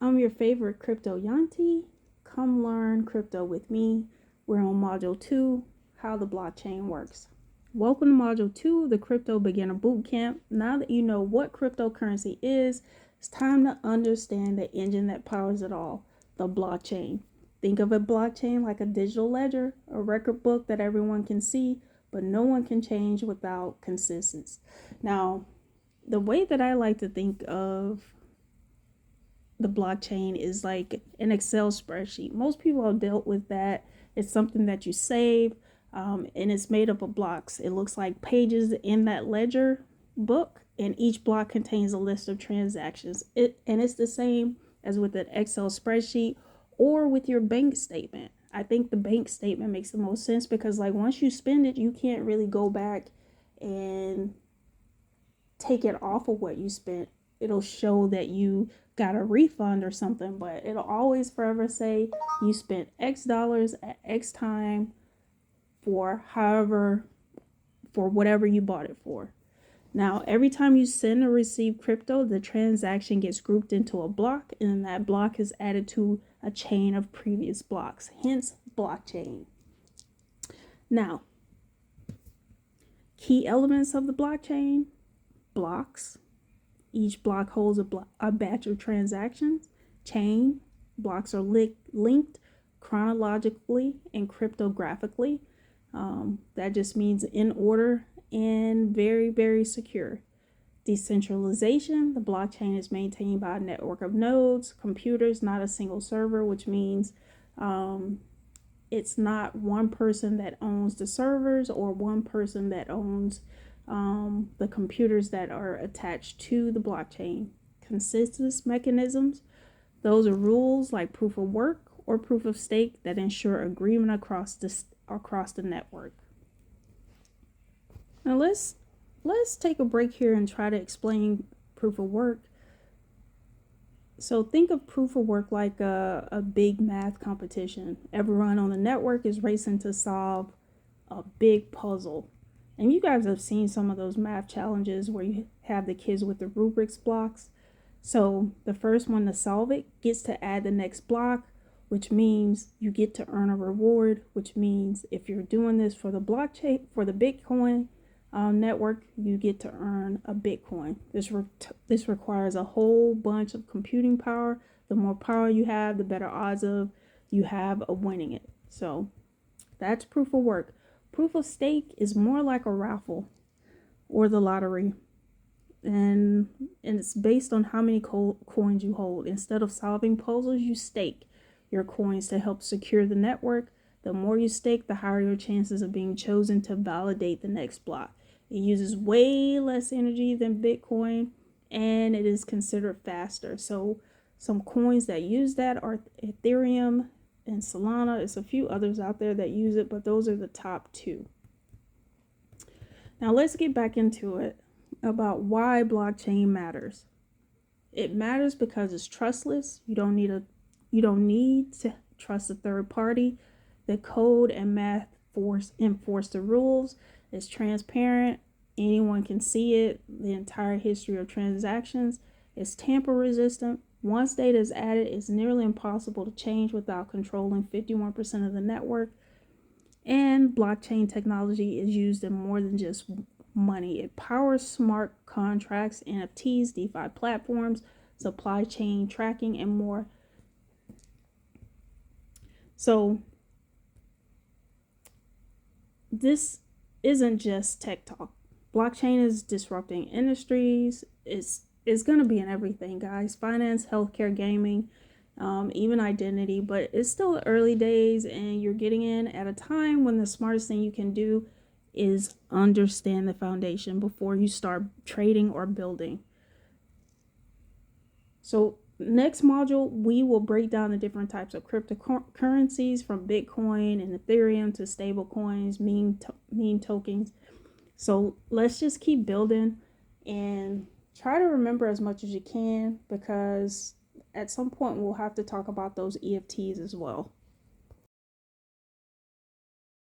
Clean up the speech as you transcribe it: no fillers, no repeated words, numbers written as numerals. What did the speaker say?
I'm your favorite crypto Yanti. Come learn crypto with me. We're on Module 2, How the Blockchain Works. Welcome to Module 2, the Crypto Beginner Bootcamp. Now that you know what cryptocurrency is, it's time to understand the engine that powers it all, the blockchain. Think of a blockchain like a digital ledger, a record book that everyone can see, but no one can change without consistency. Now, the way that I like to think of the blockchain is like an Excel spreadsheet. Most people have dealt with that. It's something that you save, and it's made up of blocks. It looks like pages in that ledger book, and each block contains a list of transactions. It's the same as with an Excel spreadsheet or with your bank statement. I think the bank statement makes the most sense because like once you spend it, you can't really go back and take it off of what you spent. It'll show that you got a refund or something, but it'll always forever say you spent X dollars at X time for whatever you bought it for. Now, every time you send or receive crypto, the transaction gets grouped into a block, and that block is added to a chain of previous blocks, hence blockchain. Now, key elements of the blockchain: blocks. Each block holds a batch of transactions. Chain. Blocks are linked chronologically and cryptographically. That just means in order and very, very secure. Decentralization. The blockchain is maintained by a network of nodes, computers, not a single server, which means it's not one person that owns the servers or one person that owns the computers that are attached to the blockchain. Consensus mechanisms, those are rules like proof of work or proof of stake that ensure agreement across the network. Now let's take a break here and try to explain proof of work. So think of proof of work like a big math competition. Everyone on the network is racing to solve a big puzzle. And you guys have seen some of those math challenges where you have the kids with the rubrics blocks. So the first one to solve it gets to add the next block, which means you get to earn a reward, which means if you're doing this for the blockchain, for the Bitcoin network, you get to earn a Bitcoin. This requires a whole bunch of computing power. The more power you have, the better odds of you have of winning it. So that's proof of work. Proof of stake is more like a raffle or the lottery, and it's based on how many coins you hold. Instead of solving puzzles, you stake your coins to help secure the network. The more you stake, the higher your chances of being chosen to validate the next block. It uses way less energy than Bitcoin, and it is considered faster. So some coins that use that are Ethereum and Solana. There's a few others out there that use it, but those are the top two. Now let's get back into it about why blockchain matters. It matters because it's trustless. You don't need to trust a third party. The code and math enforce the rules. It's transparent. Anyone can see it. The entire history of transactions. It's tamper resistant. Once data is added, it's nearly impossible to change without controlling 51% of the network. And blockchain technology is used in more than just money. It powers smart contracts, NFTs, DeFi platforms, supply chain tracking, and more. So this isn't just tech talk. Blockchain is disrupting industries. It's going to be in everything, guys. Finance, healthcare, gaming, even identity. But it's still the early days, and you're getting in at a time when the smartest thing you can do is understand the foundation before you start trading or building. So next module, we will break down the different types of cryptocurrencies from Bitcoin and Ethereum to stable coins, meme tokens. So let's just keep building and try to remember as much as you can, because at some point we'll have to talk about those EFTs as well.